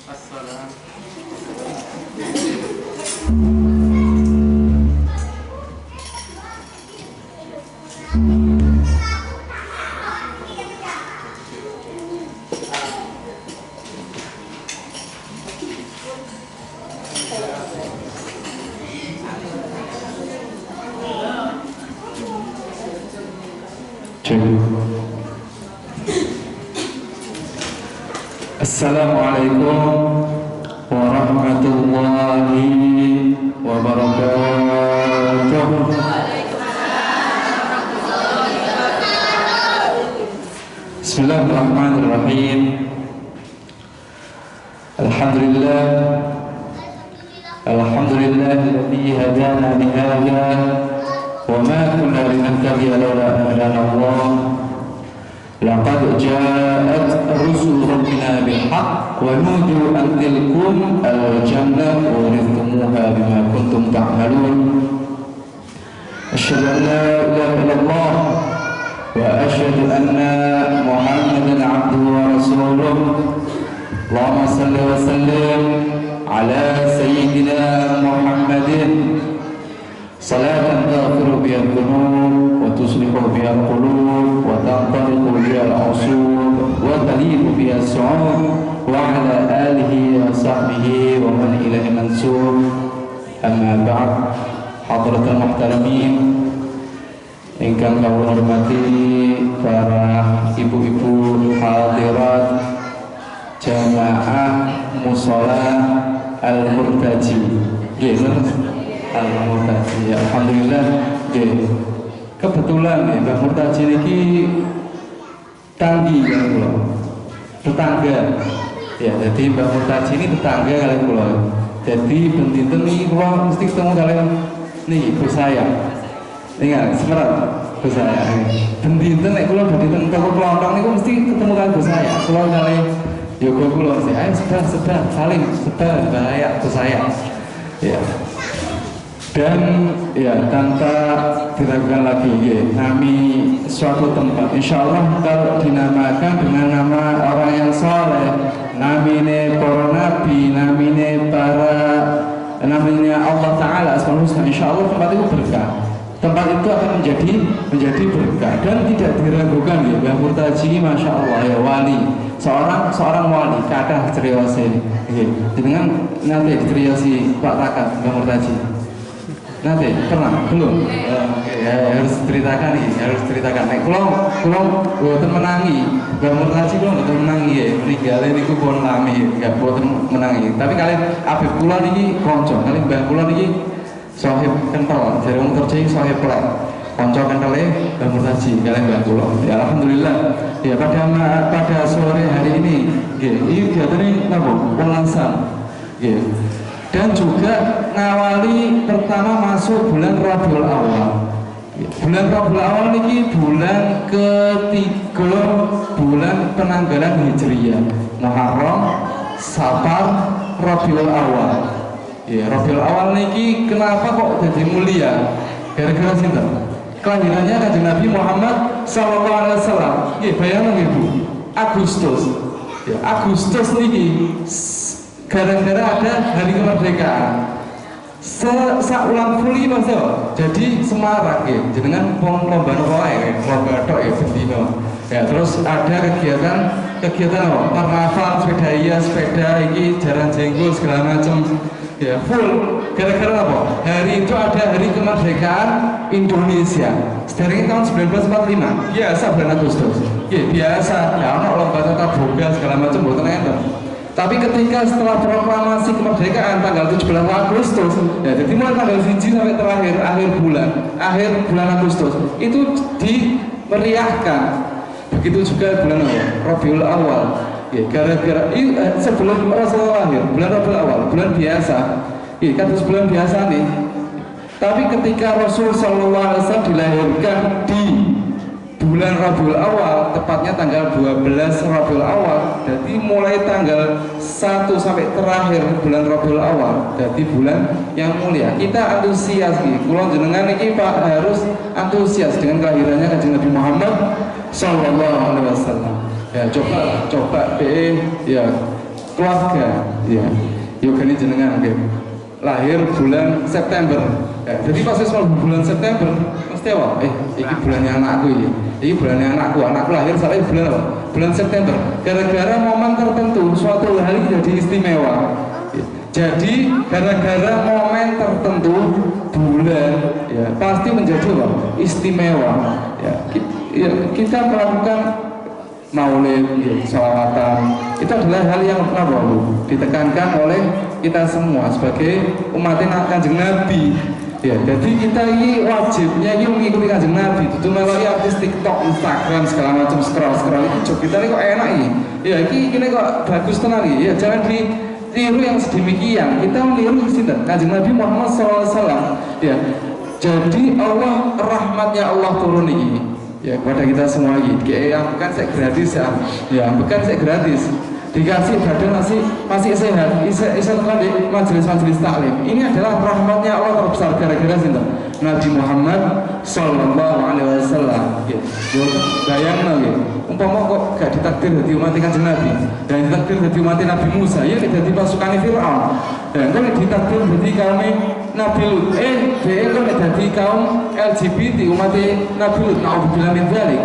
Assalam. Assalamualaikum warahmatullahi wabarakatuh. Bismillahirrahmanirrahim. Alhamdulillah. Alhamdulillahilladzi hadana li hadza wa ma kunna linahtadiya lawla an hadana Allah. Laqad ja'at rusul rabbina bil haqq wa nudu an tilkum al-jannah urithumuha bima kuntum ta'malun. Asyhadu an la ilaha illallah wa asyhadu anna Muhammadan 'abduhu wa rasuluh. Allahumma shalli wa sallim ala sayyidina Muhammadin salatan taghfiru biha dhunub wa tuslihu biha al-qulub wa tanṭaliqu biha al-'usub wa taliqu biha as-su'ud wa ala alihi wa sahbihi wa man ilaihi mansub. Amma ba'd. Hadratul muhtaramin ingkang kawula hormati para ibu-ibu hadirat jamaah mushola Al-Murtaji. Al-Murtaji, alhamdulillah. Kebetulan ya, Mbak Murtaji ini tanggi kan kula. Tetangga. Ya, jadi Mbak Murtaji ini tetangga kalian kula. Jadi bendinten niki kula mesti ketemu kalian niki Gus saya. Ingat, semerat Gus saya. Bendinten nek kula bendinten toko kelontong niku mesti ketemu kalian Gus saya. Kula kali yoga kula mesti ayo sebar saling sebar bahaya Gus saya. Ya. Dan ya tanpa diragukan lagi ya, nami suatu tempat insya Allah kalau dinamakan dengan nama orang yang soleh, namine para nabi, namine para namanya Allah Ta'ala insya Allah tempat itu berkah. Tempat itu akan menjadi berkah dan tidak diragukan ya. Mbah Murtaji masya Allah ya, wali, seorang wali kadah ceriosi ya. Dengan nanti ceriosi Pak Takat Mbah Murtaji nanti pernah belum ya, harus ceritakan nih, harus ceritakan. Nek kalau buatan menangi, Mbah Murtaji kalau buatan menangi ya, meninggalnya niku pun lami, nggak buatan menangi. Tapi kalian Habib kula niki konco, kalian Mbah kula niki sohib kental, jadi orang tercih sohib pelak, konco kentalnya Mbah Murtaji, kalian Mbah kula. Ya alhamdulillah. Ya pada sore hari ini, ini kegiatan apa? Ulasan, dan juga ngawali pertama masuk bulan Rabiul Awal. Bulan Rabiul Awal ini bulan ketiga bulan penanggalan Hijriyah. Muharram, Safar, Rabiul Awal. Ya, Rabiul Awal ini kenapa kok jadi mulia? Gara-gara sinten? Kelahirannya Kanjeng Nabi Muhammad SAW. Ya, bayangkan Ibu, Agustus. Ya, Agustus ini gara-gara ada hari kemerdekaan saulang kuli mas yo, jadi semarak ya, dengan lomba wae, lomba tok ya bendino. Ya terus ada kegiatan apa? Karnaval, sepeda ini jalan jenggol segala macam. Ya full gara-gara apa? Hari itu ada hari kemerdekaan Indonesia. Dari tahun 1945, biasa bulan Agustus. Ya biasa, ya ono lomba tata boga segala macam mboten enten. Tapi ketika setelah proklamasi kemerdekaan tanggal 17 Agustus, ya jadi mulai tanggal 1 sampai terakhir akhir bulan Agustus itu dimeriahkan. Begitu juga bulan Rabiul Awal. Ya, gara-gara sebelum Rasulullah lahir, bulan Rabiul Awal, bulan biasa. Ya, kados bulan biasa nih. Tapi ketika Rasul Sallallahu Alaihi Wasallam dilahirkan di bulan Rabiul Awal, tepatnya tanggal 12 Rabiul Awal, jadi mulai tanggal 1 sampai terakhir bulan Rabiul Awal, jadi bulan yang mulia. Kita antusias nih, kulon jenengan ini Pak harus antusias dengan kelahirannya Kanjeng Nabi Muhammad Sallallahu Alaihi Wasallam. Ya coba ya keluarga ya yogane jenengan nggih lahir bulan September ya, jadi pas bulan September mesti apa iki bulannya anakku ini bulannya anakku lahir salah bulan apa bulan September gara-gara momen tertentu suatu hari jadi istimewa ya. Jadi gara-gara momen tertentu bulan ya pasti menjadi apa istimewa ya kita melakukan maulid, ya, sholawatan itu adalah hal yang ditekankan oleh kita semua sebagai umat Kanjeng Nabi ya, jadi kita ini wajibnya ini mengikuti Kanjeng Nabi itu melalui artis TikTok, Instagram, segala macam scroll itu kita ini kok enak ini ya, ini kok bagus tenang ya, jangan ditiru yang sedemikian kita meniru Kanjeng Nabi Muhammad SAW ya, jadi Allah, rahmatnya Allah turun ini ya kepada kita semua lagi yang bukan saya gratis ya bukan saya gratis dikasih badan masih sehat bisa di majelis-majelis taklim ini adalah rahmatnya Allah terbesar gara-gara Nabi Muhammad Sallallahu Alaihi Wasallam ya bayangkan ya umpama kok gak ditakdir jadi umat Kanjeng Nabi dan ditakdir jadi umat Nabi Musa ya jadi pasukan Fir'aun dan kalau ditakdir jadi kaum Nabi Lut dia kan jadi kaum LGBT umat Nabi Lut na'udzubillah min dzalik.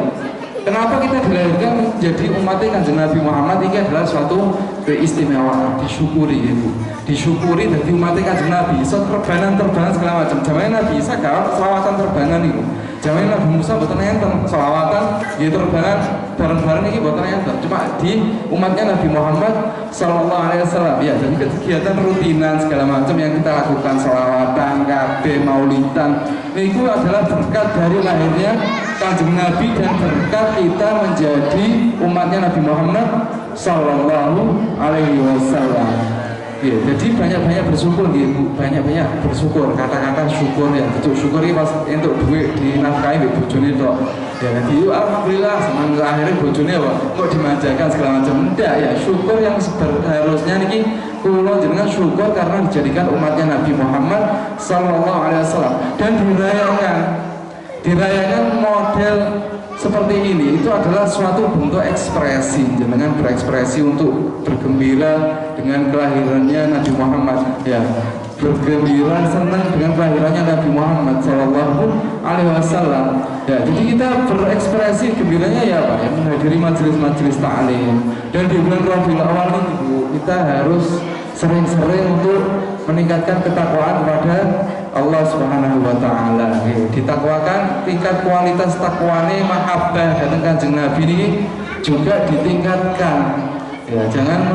Kenapa kita dilahirkan menjadi umat Kanjeng Nabi Muhammad ini adalah suatu keistimewaan disyukuri gitu. Disyukuri dari umat Kanjeng Nabi terbanan segala macam zaman Nabi Isa gak selawatan terbanan itu zaman Nabi Musa boten enten selawatan ya terbanan bareng-bareng ini boten enten cuma di umatnya Nabi Muhammad Sallallahu Alaihi Wasallam ya, jadi kegiatan rutinan segala macam yang kita lakukan selawatan, kabeh, maulidan itu adalah berkat dari lahirnya Kanjeng Nabi dan berkat kita menjadi umatnya Nabi Muhammad Sallallahu Alaihi Wasallam. Ya, jadi banyak-banyak bersyukur gitu, banyak-banyak bersyukur, kata-kata syukur ya, betul syukur ini pas untuk duit dinafkahi di bojone tok. Ya, jadi alhamdulillah senang akhirnya bojone apa kok dimanjakan segala macam. Enggak ya, syukur yang seharusnya niki kula jenengan syukur karena dijadikan umatnya Nabi Muhammad Sallallahu Alaihi Wasallam dan dirayakan model seperti ini itu adalah suatu bentuk ekspresi jenengan berekspresi untuk bergembira dengan kelahirannya Nabi Muhammad ya bergembira senang dengan kelahirannya Nabi Muhammad Sallallahu Alaihi Wasallam ya, jadi kita berekspresi gembiranya ya Pak ya menghadiri majelis-majelis ta'lim dan di bulan Rabiul Awal ini Bu kita harus sering-sering untuk meningkatkan ketakwaan kepada Allah Subhanahu wa Ta'ala. Ditakwakan tingkat kualitas takwane mahabbah datang Kanjeng Nabi ini juga ditingkatkan. Ya, jangan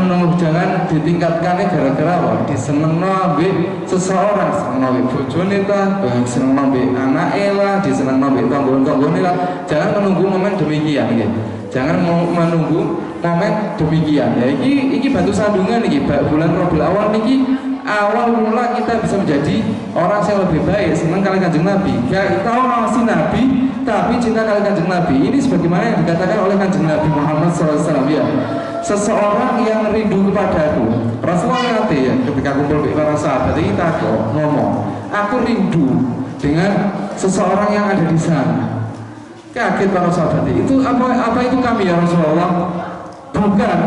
ditingkatkannya gara-gara apa? Disenengno ambek seseorang, senengno ambek bojone ta, senengno ambek anake lah, disenengno ambek tanggon-tanggone lah. Jangan menunggu momen demikian gitu. Jangan menunggu momen demikian. Ya iki batu sandungan iki bulan Rabiul Awal niki awal mula kita bisa menjadi orang yang lebih baik senang kali Kanjeng Nabi gak tahu ngawasi Nabi tapi cinta kali Kanjeng Nabi ini sebagaimana yang dikatakan oleh Kanjeng Nabi Muhammad SAW ya seseorang yang rindu kepadaku Rasulullah nanti ya ketika kumpul dengan para sahabat kita ngomong aku rindu dengan seseorang yang ada di sana kaget para sahabat itu apa itu kami ya Rasulullah bukan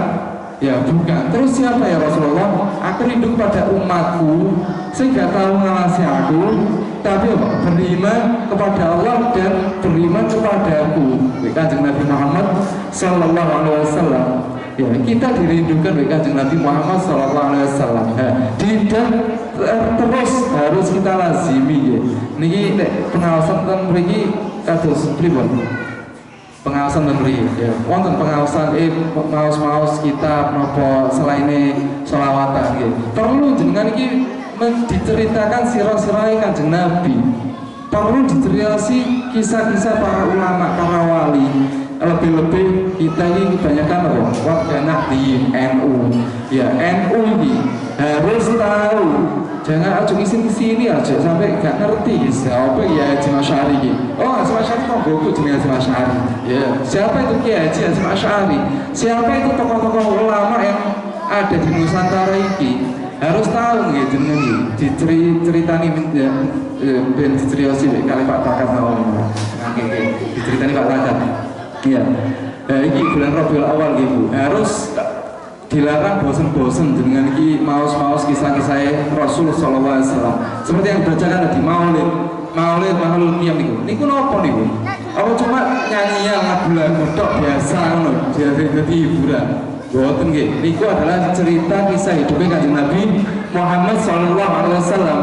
ya bukan. Terus siapa ya Rasulullah? Aku rindu pada umatku sehingga tahu ngawasi aku tapi apa? Beriman kepada Allah dan beriman kepadaku Kanjeng Nabi Muhammad Sallallahu Alaihi Wasallam ya kita dirindukan oleh Kanjeng Nabi Muhammad Sallallahu Alaihi Wasallam dan terus harus kita lazimi ya niki pengawasan tentang mriki kados pripun pengawasan memberi ya wonten pengawasan maos kita nopo selain selawatan gitu perlu jenengan iki diceritakan sirah-sirah Kanjeng Nabi perlu diceritakan kisah-kisah para ulama para wali lebih-lebih kita ini kebanyakan warga Nahdien NU ya NU ini harus tahu jangan aja sini aja sampai gak ngerti siapa ya Haji Asy'ari oh Haji Asy'ari kok goku jenenge Haji Asy'ari ya siapa itu Kiai Haji Asy'ari siapa itu tokoh-tokoh ulama yang ada di Nusantara ini harus tahu gitu jenenge diceritani ben diceriosi kali Pak Takat mawon diceritani Pak Takat iya ini bulan Rabiul Awal gitu harus dilarang bosen-bosen dengan maus-maus kisah-kisah Rasul sallallahu alaihi wasallam. Seperti yang dibacakan tadi Maulid Qiyam niku napa niku? Apa cuma nyanyian lagu-lagu tok biasa ngono, jadi hiburan. Boten nggih. Niku adalah cerita kisah hidupnya Kanjeng Nabi Muhammad sallallahu alaihi wasallam.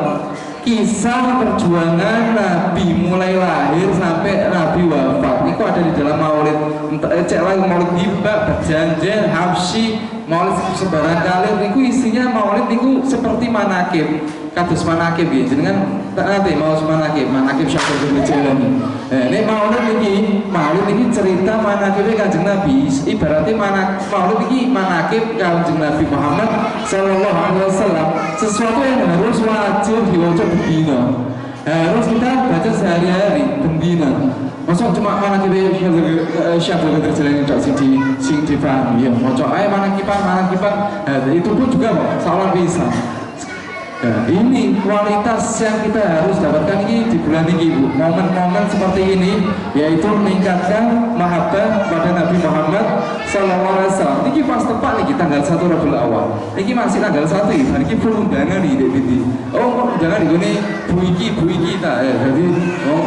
Kisah perjuangan Nabi mulai lahir sampai Nabi wafat itu ada di dalam maulid. Cek lagi maulid Hibah, Berjanji, Habsyi, maulid sebarang kali. Itu isinya maulid itu seperti manakib, kados manakib gitu. Dengan nanti mau manakib Syaikhul Jilani. Ini maulid ini cerita manakibnya Kanjeng Nabi. Ibaratnya maulid ini manakib Kanjeng Nabi Muhammad Sallallahu Alaihi Wasallam. Sesuatu yang harus wajib diwajib bendina, harus kita baca sehari-hari bendina. Maksud cuma manakibnya Syaikhul Jilani tidak sing dipahami. Ya, maca ae manakiban. Itu pun juga salah bisa. Nah, ini kualitas yang kita harus dapatkan ini di bulan ini, Bu. Momen-momen seperti ini yaitu meningkatkan mahabbah pada Nabi Muhammad sallallahu alaihi wasallam. Ini pas tepat nih tanggal 1 Rabiul Awal. Ini masih tanggal 1 ya. Hari ini full undangan nih Dek. Oh, kok undangan di sini bu iki ta. Jadi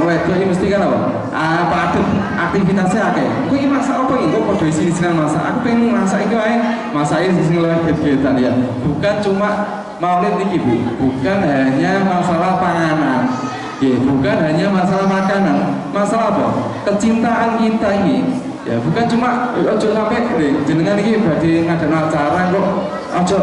wedok ini mesti kan apa? Padet aktivitasnya akeh. Kok iki masak apa iki? Kok padha isi-isinan masak. Aku pengen masak iki wae. Masake sing luwih bet-betan ya. Bukan cuma maulid ini, Bu, bukan hanya masalah panganan, ya, bukan hanya masalah makanan, masalah apa? Kecintaan kita ini, ya, bukan cuma ojo sampai jenengan ini badhe ngadakan acara kok ojo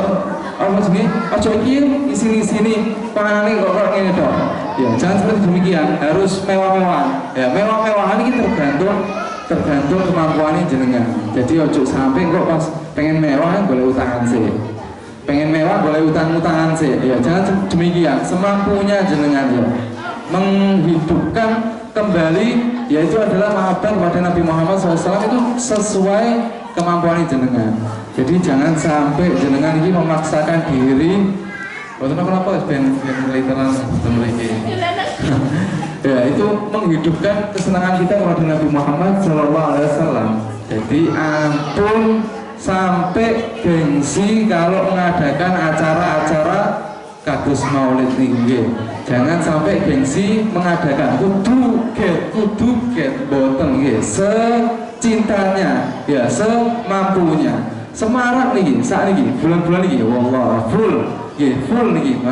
apa sini, ojo iki sini panganan kok ngene tok. Ya, jangan seperti demikian, harus mewah-mewahan. Ya, mewah-mewahan ini tergantung kemampuannya jenengan. Jadi ojo sampai kok pas pengen mewah boleh utangan sih. Pengen mewah boleh utang-utangan sih, ya jangan demikian. Semampunya jenengan ya, menghidupkan kembali, yaitu adalah mahabbah pada Nabi Muhammad SAW itu sesuai kemampuan jenengan. Jadi jangan sampai jenengan ini memaksakan diri. Kenapa ben literan memiliki? Ya itu menghidupkan kesenangan kita kepada Nabi Muhammad SAW. Jadi ampun sampai gengsi kalau mengadakan acara-acara kados maulid nggih. Jangan sampai gengsi mengadakan kudu get boten nggih. Secintanya ya, semampunya. Semarak niki saat niki bulan-bulan niki wallah full nggih, full niki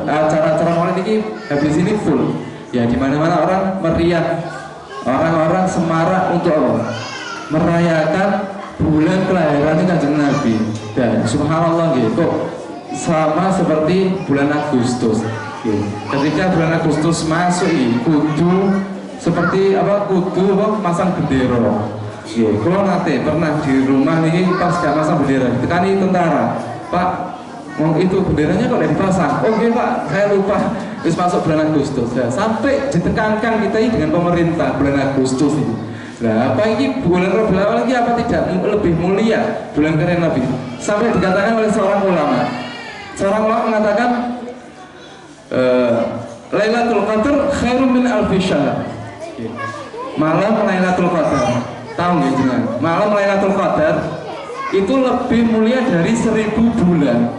acara-acara maulid niki habis ini full. Ya di mana-mana orang meriah. Orang-orang semarak untuk apa? Merayakan bulan kelahiran Kanjeng Nabi. Dan subhanallah gitu, kok sama seperti bulan Agustus. Ketika bulan Agustus masuk kudu seperti apa? Kudu masang bendera. Kalau nanti pernah di rumah nih pas gak masang bendera, ditekani tentara, Pak, mau itu benderanya kok dipasang? Oke Pak, saya lupa. Terus masuk bulan Agustus. Ya, sampai ditekankan kita ini dengan pemerintah bulan Agustus ini. Nah, apa ini bulan Rabiul Awal lagi apa tidak lebih mulia bulan keren Nabi? Sampai dikatakan oleh seorang ulama. Seorang ulama mengatakan Lailatul Qadar khairun min alfi syahr. Malam Lailatul Qadar. Tahu nggak jangan? Malam Lailatul Qadar itu lebih mulia dari 1000 bulan.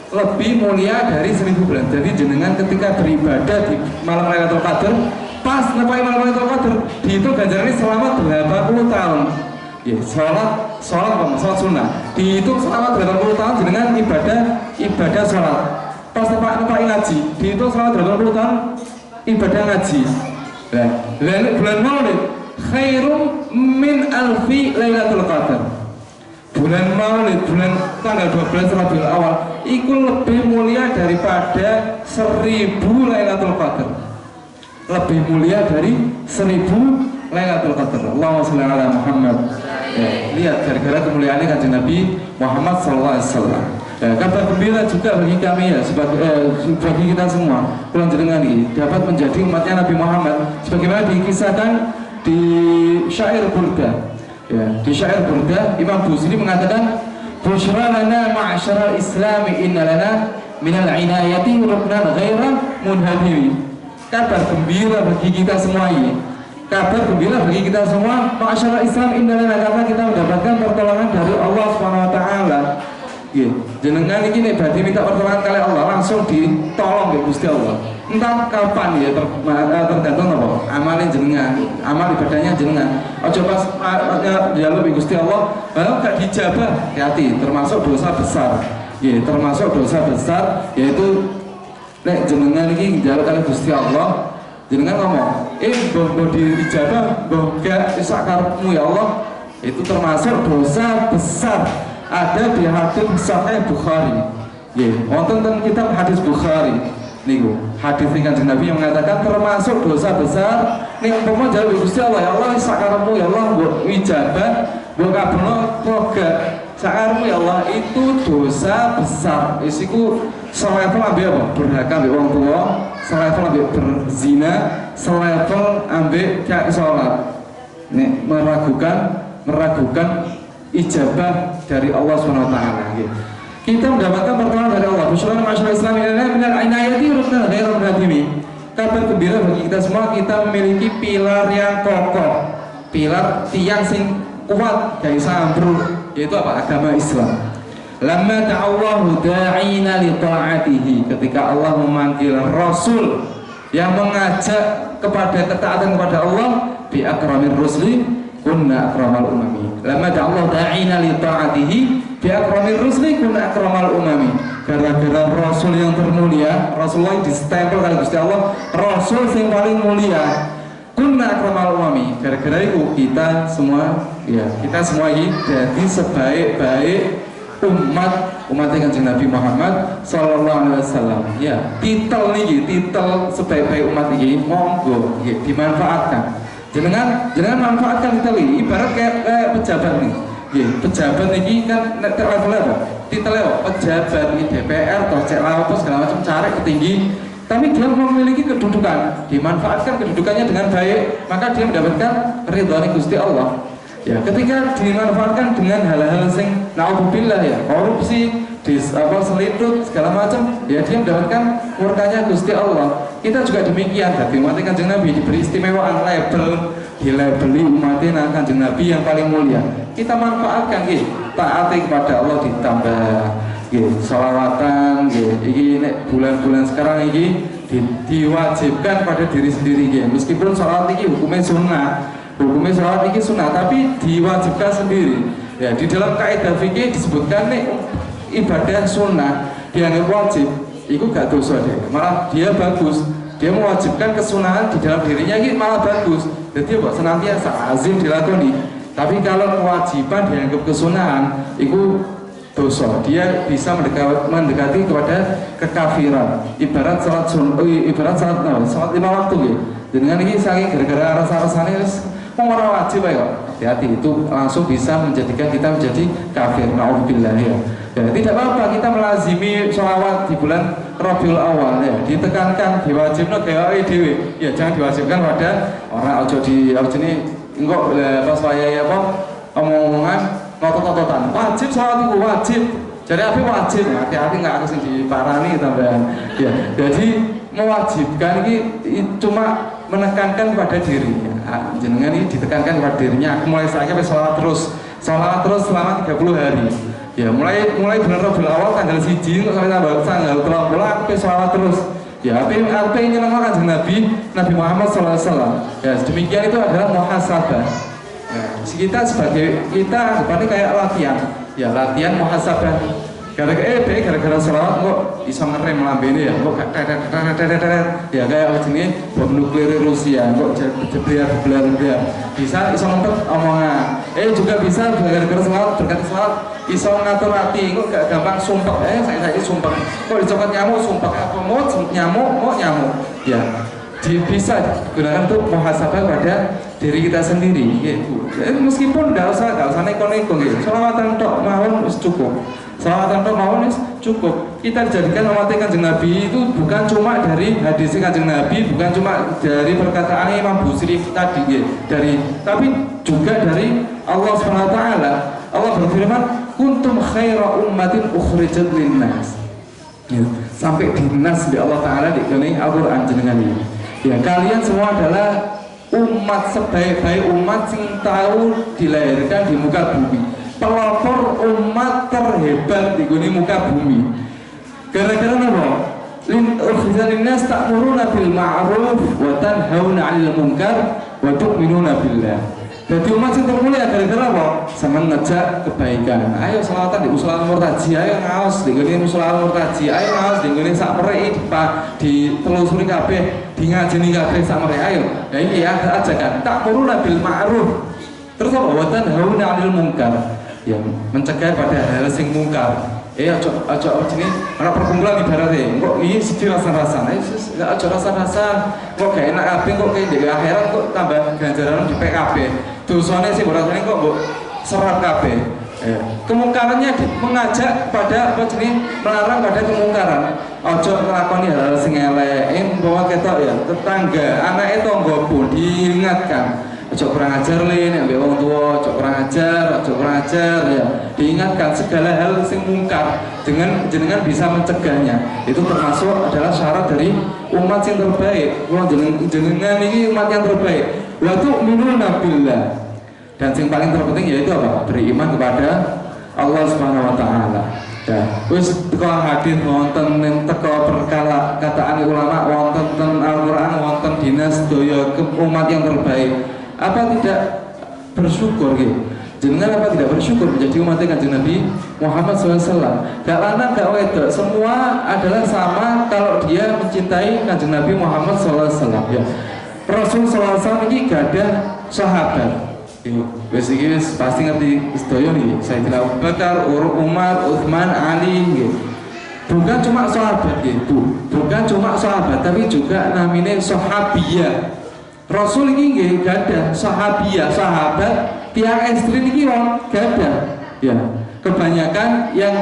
Lebih mulia dari 1000 bulan. Jadi jenengan ketika beribadah di malam Lailatul Qadar pas nepai malam Lailatul Qadar dihitung ganjarannya selama 80 tahun. Ya, sholat sunnah dihitung selama 80 tahun dengan ibadah sholat. Pas nepai ngaji dihitung selama 80 tahun ibadah ngaji. Nah, bulan Maulid khairum min alfi Lailatul Qadar. Bulan Maulid, bulan tanggal 12 Rabiul Awal itu lebih mulia daripada 1000 Lailatul Qadar. Lebih mulia dari 1000 Lailatul Qadar. Allahumma sholli ala Muhammad. Ya, lihat gara-gara kemuliaannya Kanjeng Nabi Muhammad SAW. Ya, kabar gembira juga bagi kami ya, bagi kita semua. Pulang jenengan ini dapat menjadi umatnya Nabi Muhammad, sebagaimana dikisahkan di syair Burda. Ya, di syair Burda Imam Busiri mengatakan, "Busyra lana ma'asyaral Islami inna lana minal inayati ruknan ghairan munhadimi." Kabar gembira bagi kita semua ini. Kabar gembira bagi kita semua, ma'asyaral Islam inna lana, karena kita mendapatkan pertolongan dari Allah Subhanahu wa taala. Nggih, jenengan iki nek badhe minta pertolongan kali Allah langsung ditolong nggih Gusti Allah. Entah kapan ya tergantung apa amalin jenengan, amal ibadahnya jenengan. Aja pas njaluk Gusti Allah kalau gak dijabah, hati termasuk dosa besar. Nggih, termasuk dosa besar yaitu nek jenengan iki njaluk kali Gusti Allah, jenengan ngomong, mbok dijabah, mbok gak sakarepmu ya Allah. Itu termasuk dosa besar. Ada di hadis Sahih Bukhari. Nggih, wonten teng kitab hadis Bukhari. Niku hadis Kanjeng Nabi yang mengatakan termasuk dosa besar ning umpama njaluk Gusti Allah, ya Allah sakarepmu ya Allah mbok wijabah, mbok kabulno proga. Sakarepmu ya Allah, itu dosa besar. Isiku selevel ambek apa? Durhaka ambek wong tuwa, selevel ambek berzina, selevel ambek gak salat. Nek meragukan ijabah dari Allah Subhanahu wa taala. Kita mendapatkan pertolongan dari Allah. Bismillah masyarakat Islam ini minal inayati rusna ghairu nadimi. Kabar gembira bagi kita semua, kita memiliki pilar yang kokoh, pilar tiang sing kuat gak bisa ambruk, yaitu apa? Agama Islam. Lamma ta'allahu da'ina li ta'atihi, ketika Allah memanggil Rasul yang mengajak kepada ketaatan kepada Allah, bi akramir rusli kunna akramal umami. Lamma ta'allahu da'ina li ta'atihi bi akramir rusli kunna akramal umami. Gara-gara Rasul yang termulia, Rasulullah distempel kali Gusti Allah, Rasul yang paling mulia, kunna akramal umami. Gara-gara itu kita semua, ya kita semua ini jadi sebaik-baik umat Kanjeng Nabi Muhammad sallallahu alaihi wasallam. Ya, titel sebaik-baik umat ini monggo ya, dimanfaatkan. Jangan manfaatkan titel ini, ibarat kayak pejabat nih. Nggih, pejabat iki kan nek levelnya apa? Titelnya apa? Pejabat di DPR atau cek apa segala macam cari ketinggi. Tapi dia memiliki kedudukan, dimanfaatkan kedudukannya dengan baik, maka dia mendapatkan ridha Gusti Allah. Ya, ketika dimanfaatkan dengan hal-hal sing naudzubillah ya, korupsi, selindut segala macam, ya dia mendapatkan murkanya Gusti Allah. Kita juga demikian, dari umat Kanjeng Nabi diberi istimewaan label, dilabeli umatnya Kanjeng Nabi yang paling mulia. Kita manfaatkan, taati kepada Allah ditambah, sholawatan, ini bulan-bulan sekarang ini diwajibkan pada diri sendiri, meskipun sholat ini hukumnya sholat ini sunnah, tapi diwajibkan sendiri. Ya, di dalam kaidah fikih disebutkan ibadah sunnah dianggap wajib, itu gak dosa deh, malah dia bagus. Dia mewajibkan kesunahan di dalam dirinya ini malah bagus. Jadi apa? Senantiasa azim dilakoni. Tapi kalau kewajiban dianggap kesunahan, itu dosa. Dia bisa mendekati kepada kekafiran. Ibarat salat salat 5 waktu gitu. Dengan ini saking gara-gara rasa-rasanya orang wajib ya. Hati-hati, itu langsung bisa menjadikan kita menjadi kafir. Na'udzubillah ya. Ya, tidak apa-apa kita melazimi sholawat di bulan Rabiul Awal ya, ditekankan, diwajibkan kayak dewe. Ya, jangan diwajibkan pada orang ojo ini engkau pas wayai apa omong-omongan ngotot-ngototan. Wajib sholawat itu wajib. Jadi apa wajib? Hati-hati nggak harus diparani tambahan. Ya, jadi mewajibkan ini cuma menekankan pada dirinya. Jenengan ini ditekankan pada dirinya. Aku mulai saya sholawat terus selama 30 hari. Ya, mulai bulan Rabiul Awal tanggal 1 sampai tanggal 30 aku sholawat terus. Ya, apa yang nyenengkan Kanjeng Nabi Muhammad SAW. Ya, demikian itu adalah muhasabah. Ya, kita anggapannya kayak latihan. Ya, latihan muhasabah. Gara-gara sholawat kok bisa ngerem lambene ya, kok ya kayak ini bom nuklir Rusia, kok jeblar bisa iso ngempet omongan. Juga bisa gara-gara sholawat, berkat sholawat iso ngatur hati, kok gak gampang sumpek. Saya sumpek. Kok dicokot nyamuk sumpek apa mau nyamuk. Ya, bisa digunakan untuk muhasabah pada diri kita sendiri gitu. Meskipun gak usah neko-neko gitu. Sholawatan tok mawon wis cukup. Sholawatan tok mawon wis cukup. Kita dijadikan umat Kanjeng Nabi itu bukan cuma dari hadis Kanjeng Nabi, bukan cuma dari perkataan Imam Busiri tadi tapi juga dari Allah Subhanahu wa taala. Allah berfirman, "Kuntum khaira ummatin ukhrijat linnas." Ya, sampai dinas di Allah taala di Al-Qur'an jenengan ini. Ya, kalian semua adalah umat sebaik-baik umat yang tahu dilahirkan di muka bumi. pelopor umat terhebat di muka bumi. Gara-gara apa? Linnas ta'muruna bil ma'ruf wa tanhauna 'anil munkar wa tu'minuna billah. Jadi umat yang termulia gara-gara apa? Senang ngejak kebaikan. Ayo selawatan di musola Murtaji, ayo ngaos di gone musola Murtaji, ayo ngaos di gone sak merek di telusuri kabeh, di ngajeni kabeh sak merek ayo. Ya iki ada ajakan ta'muruna bil ma'ruf. Terus apa? Wa tanhauna 'anil munkar. Ya mencegah pada hal sing mungkar. Aja jenenge ana perkumpulan ibarate kok iki siji rasa-rasan enggak aja rasa-rasan kok gak enak kabeh kok kayak di akhirat kok tambah ganjaran di PKB dosane sih rasane kok mbok serap kabeh kemungkarannya mengajak pada apa jenenge melarang pada kemungkaran aja nglakoni hal sing elek bahwa ketok ya tetangga anake tangga pun diingatkan aja kurang ajar nek mbek wong tuwa, aja kurang ajar ya. Diingatkan segala hal sing mungkar dengan jenengan bisa mencegahnya. Itu termasuk adalah syarat dari umat yang terbaik. Wong jenengan ini umat yang terbaik. Wa tu'minuna billah. Dan yang paling terpenting yaitu apa? Beriman kepada Allah Subhanahu wa taala. Ya, wis teko hadis wonten teko perkala kataan ulama wonten Al-Qur'an wonten dinas daya umat yang terbaik. Apa tidak bersyukur gitu? Jenengan apa tidak bersyukur menjadi umat Kanjeng Nabi Muhammad SAW? Gak lanang gak wedok, semua adalah sama kalau dia mencintai Kanjeng Nabi Muhammad SAW. Ya. Rasul SAW ini gak ada sahabat. Wes iki pasti ngerti sedaya nih. Sayyidina Abu Bakar, Umar, Utsman, Ali gitu. Bukan cuma sahabat gitu. Bukan cuma sahabat tapi juga namanya sahabiyah. Rasul ini nggih gadah sahabiyah, sahabat tiang ekstrim ini wong gadah. Ya, kebanyakan yang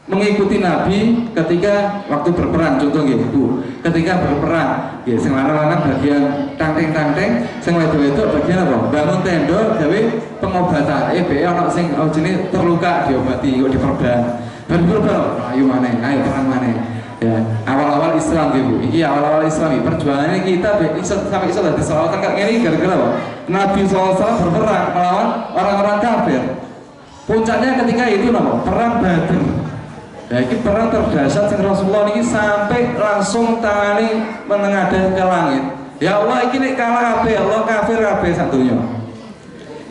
mengikuti Nabi ketika waktu berperang, contoh nggih Bu. Ketika berperang, ya sing lanang-lanang bagian tangting-tangting, sing wedok-wedok bagian apa? Bangun tenda gawe pengobatan. Ana sing jenenge terluka diobati kok diperban. Dan berperang, ayo maneh, ayo perang maneh. Ya, awal-awal Islam gitu. Ini awal-awal Islam. Perjuangannya kita sampai iso dadi selawatan kak ngene gara-gara apa? Nabi SAW berperang melawan orang-orang kafir. Puncaknya ketika itu apa? Perang Badr. Ya, ini perang terdahsyat yang Rasulullah ini sampai langsung tangani menengadah ke langit. Ya Allah, ini kalah kabeh, Allah kafir kabeh sak donya.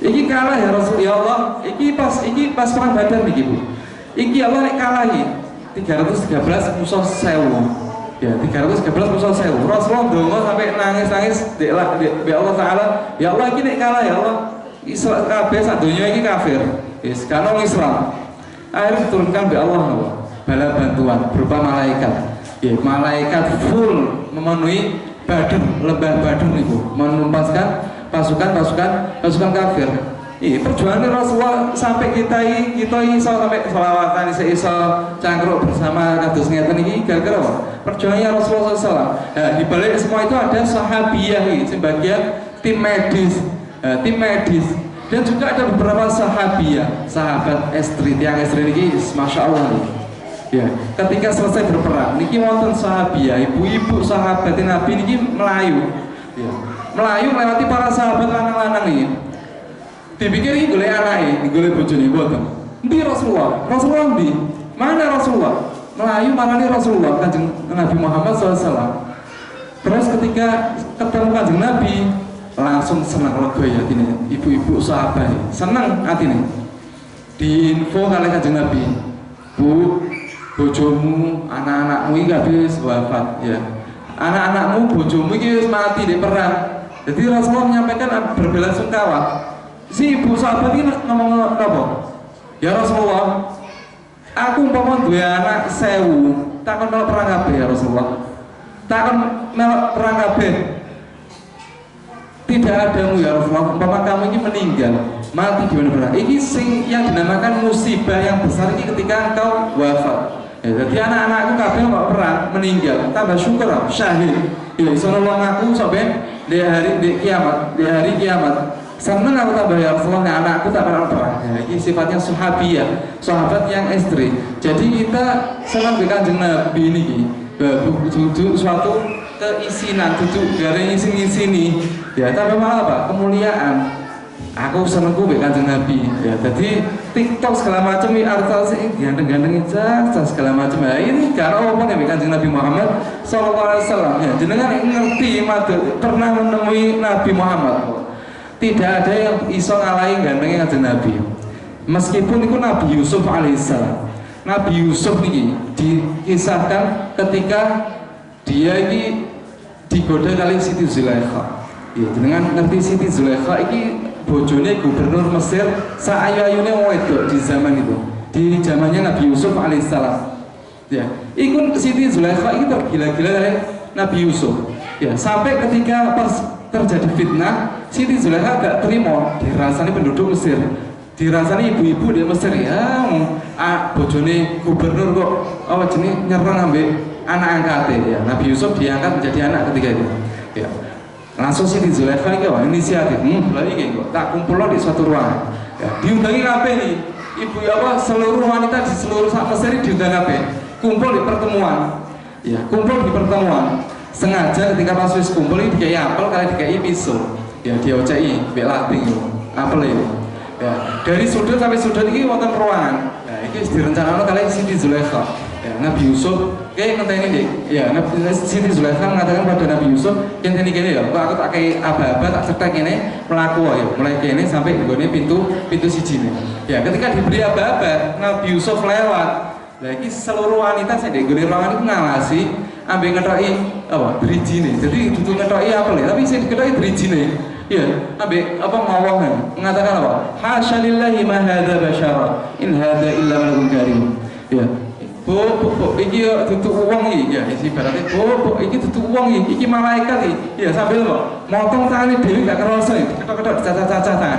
Iki kalah ya Rasul, ya Allah. Iki pas perang Badar niki, Bu. Iki Allah nek kalahi 313 musuh 1000. Ya, 313 musuh 1000. Rasulullah ndonga sampai nangis-nangis di Allah Taala, ya Allah iki nek kalah ya Allah. Islam kabeh sak donya iki kafir. Wis kana Islam. Akhirnya diturunkan be Allah bala bantuan berupa malaikat. Ya, malaikat full memenuhi Badr, lembah Badr niku, menumpaskan pasukan kafir. Perjuangan Rasulullah sampai kita iso sampai selawatan iso cangkruk bersama kados ngeten iki gara-gara apa? Perjuangan Rasulullah SAW. Nah, di balik semua itu ada sahabiyah sebagian tim medis. Dan juga ada beberapa sahabiyah, sahabat estri, tiang estri ini, masya Allah nih. Ya, ketika selesai berperang, niki wonten sahabiyah, ibu-ibu sahabat Nabi niki melayu. Ya, melayu melewati para sahabat lanang-lanang ini. Dipikir ini golek anake, golek bojone mboten. Endi Rasulullah? Rasulullah endi? Mana Rasulullah? Melayu marani Rasulullah Kanjeng Nabi Muhammad SAW. Terus ketika ketemu Kanjeng Nabi, langsung senang lega ya atine. Ibu-ibu sahabat senang atine. Diinfo kali Kanjeng Nabi, Bu, bojomu, anak-anakmu iki kabeh wafat ya. Anak-anakmu, bojomu iki wis mati di perang. Jadi Rasulullah menyampaikan berbelasungkawa. Si ibu sahabat ini ngomong apa? Ya Rasulullah, aku umpama duwe anak 1000, takon melok perang kabeh ya Rasulullah. Takon melok perang kabeh. Tidak adamu ya Rasulullah, umpama kamu ini meninggal, mati di mana perang. Ini sing yang dinamakan musibah yang besar ini ketika engkau wafat. Ya, jadi anak-anakku kabeh kok perang meninggal, tambah syukur syahid. Ya iso nolong aku sampai di hari kiamat. Senang aku tambah ya Rasulullah, anakku tak pernah perang. Ya, ini sifatnya sahabiyah, sahabat yang estri. Jadi kita senang dengan Kanjeng Nabi ini, duduk suatu keisinan, duduk garing isi-isini. Ya, tapi malah apa? Kemuliaan. aku senengku mbek Kanjeng Nabi ya. Jadi TikTok segala macam artis ganteng-ganteng segala macam ya, ini karena apa nih Kanjeng Nabi Muhammad sallallahu alaihi wasallam ya. Jenengan ngerti pernah menemui Nabi Muhammad, tidak ada yang iso ngalahin gantengnya Kanjeng Nabi. Meskipun itu Nabi Yusuf alaihissalam. Nabi Yusuf ini dikisahkan ketika dia ini digoda kali Siti Zulaikha. Ya, dengan ngerti Siti Zulaikha ini bojone gubernur Mesir saayu-ayune wong wedok di zaman itu. Di zamannya Nabi Yusuf alaihissalam. Ya, ikut Siti Zulaikha ini tergila-gila oleh Nabi Yusuf. Ya, sampai ketika terjadi fitnah, Siti Zulaikha gak terima dirasani penduduk Mesir. Dirasani ibu-ibu di Mesir ya, bojone gubernur kok jenis nyerang ambek anak angkatnya ya. Nabi Yusuf diangkat menjadi anak ketika itu. Ya. Langsung Siti Zulaikha iki inisiatif, lha iki kok tak kumpulno di suatu ruangan. Ya, diundangi kabeh nih. Ibu seluruh wanita di seluruh Mesir diundang kabeh. Kumpul di pertemuan. Ya, kumpul di pertemuan. Sengaja ketika pas wis kumpul iki dikai apel kali dikai pisau. Ya, dioceki mbek lating apel itu. Ya, dari sudut sampai sudut ini wonten ruangan. Ya, ini direncanakan kali Siti Zulaikha. Ya, Nabi Yusuf kayak ngenteni deh. Ya, Siti Zulaikha mengatakan pada Nabi Yusuf, yang ini gini ya, aku tak kayak aba-aba tak cetak ini pelaku ya, mulai gini sampai gini pintu siji nih. Ya, ketika diberi aba-aba, Nabi Yusuf lewat. Lagi seluruh wanita saya di ruangan itu ngawasi, ambil ngetoi driji nih. Jadi itu ngetoi apa nih? Tapi saya ngetoi driji nih. Ya, ambil apa ngomongnya mengatakan apa? Hasya lillahi ma hadza basyara in hadza illa malakun karim. Ya. Bu, iki tutuk uang iki ya, isi berarti bu, iki tutuk uang iki malaikat iki. Ya sambil kok motong tangan dhewe gak kerasa iki. Ketok-ketok caca-caca.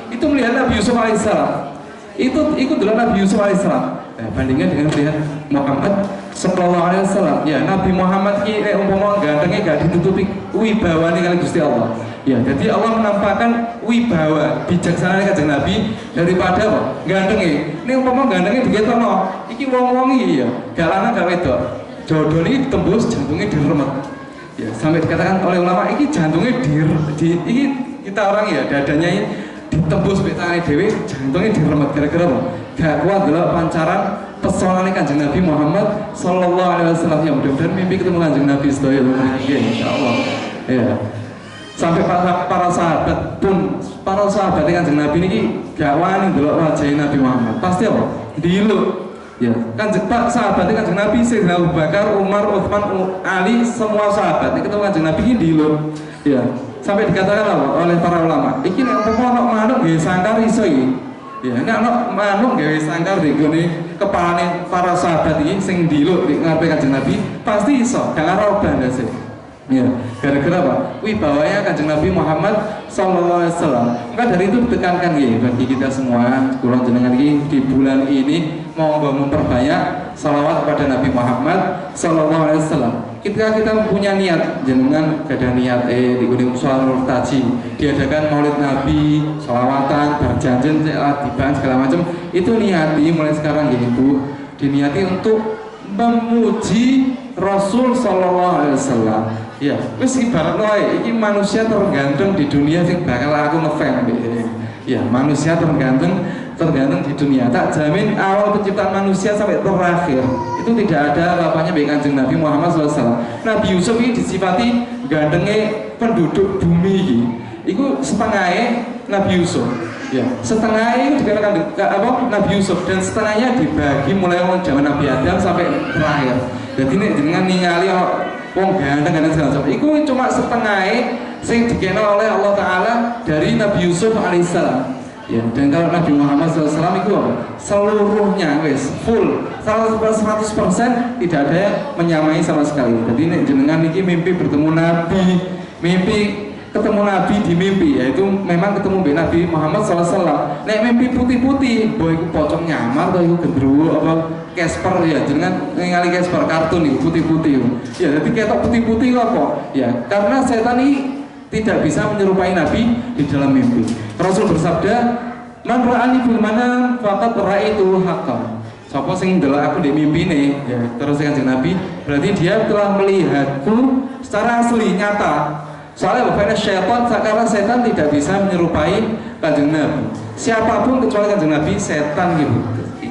Itu melihat Nabi Yusuf alaihissalam. Itu adalah Nabi Yusuf alaihissalam. Bandingnya dengan melihat Muhammad sallallahu alaihi wasallam. Ya, Nabi Muhammad iki umpama gantengnya gak ditutupi wibawane kali Gusti Allah. Ya, jadi Allah menampakkan wibawa bijaksana Kanjeng Nabi daripada apa? Gantengnya. Ini umpama gantengnya diketono, iki wong-wong iki ya, gak lanang gak wedok. Jodone tembus jantungnya diremet. Ya, sampai dikatakan oleh ulama iki jantungnya iki kita orang ya dadanya ini ditembus betane dhewe, jantungnya diremet gara-gara apa? Gak kuat adalah pancaran pesonane Kanjeng Nabi Muhammad sallallahu alaihi wasallam. Ya, mudah-mudahan mimpi ketemu Kanjeng Nabi sedaya mriki insyaallah. Ya. Sampai para sahabat Kanjeng Nabi ini gak wani ndelok wajah Nabi Muhammad. Pasti apa? Diluk. Ya, Pak sahabat Kanjeng Nabi Sayyidina Abu Bakar, Umar, Utsman, Ali, semua sahabat ini ketemu Kanjeng Nabi ini diluk. Ya, sampai dikatakan apa oleh para ulama? Iki nek ana manuk nggih sangkar iso iki. Ya, nek ana manuk gawe sangkar di gone kepalane para sahabat iki sing diluk di ngarepe Kanjeng Nabi, pasti iso, gak ora obah ndase. Ya, gara-gara apa? Wibawanya Kanjeng Nabi Muhammad sallallahu alaihi wasallam. Maka dari itu ditekankan ya bagi kita semua, kula jenengan iki di bulan ini mau memperbanyak salawat kepada Nabi Muhammad sallallahu alaihi wasallam. Ketika kita punya niat, jenengan ada niat di Gunung Musola Taji diadakan Maulid Nabi, salawatan, berjanjian, dibahas segala macam, itu niati mulai sekarang ya Ibu, diniati untuk memuji Rasul sallallahu alaihi wasallam. Ya, wis ibarat wae iki manusia tergantung di dunia sing bakal aku ngefan ya, manusia tergantung di dunia. Tak jamin awal penciptaan manusia sampai terakhir itu tidak ada apa-apanya baik Kanjeng Nabi Muhammad SAW. Nabi Yusuf ini disifati gandengnya penduduk bumi ini. Iku setengahnya Nabi Yusuf. Ya, setengahnya itu dikatakan apa Nabi Yusuf dan setengahnya dibagi mulai zaman Nabi Adam sampai terakhir. Jadi ini dengan ningali wong ganteng segala macam. Iku cuma setengahnya sing dikenal oleh Allah Taala dari Nabi Yusuf alaihissalam. Ya, dan kalau Nabi Muhammad SAW itu seluruhnya wes full 100% tidak ada yang menyamai sama sekali. Jadi ini jenengan niki mimpi bertemu Nabi, mimpi ketemu Nabi di mimpi, yaitu memang ketemu Nabi Muhammad SAW. Nek mimpi putih-putih, boy itu pocong nyamar atau itu gendruwo apa Casper ya, jangan ningali Casper kartun nih putih-putih. Ya, jadi ketok putih-putih apa? Ya, karena setan ini tidak bisa menyerupai Nabi di dalam mimpi. Rasul bersabda, "Man ra'ani fil manam faqad ra'aitu haqqan." Sapa sing ndelok aku di mimpi nih, ya terus Kanjeng Nabi, berarti dia telah melihatku secara asli nyata. Soalnya bukan syaitan, karena setan tidak bisa menyerupai Kanjeng Nabi. Siapapun kecuali Kanjeng Nabi, setan gitu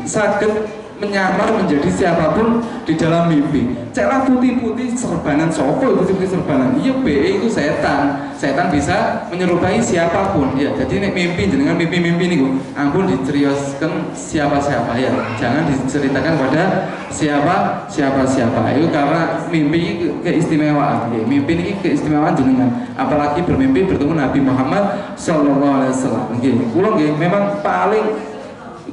sakit menyamar menjadi siapapun di dalam mimpi. Ceklah putih-putih serbanan sopo, putih-putih serbanan. Iya, BE itu setan. Setan bisa menyerupai siapapun. Ya, jadi nek mimpi dengan mimpi-mimpi niku, ampun dicerioskan siapa-siapa ya. Jangan diceritakan pada siapa-siapa. Itu karena mimpi keistimewaan. Ya, mimpi ini keistimewaan jenengan. Apalagi bermimpi bertemu Nabi Muhammad sallallahu alaihi wasallam. Nggih, kula nggih memang paling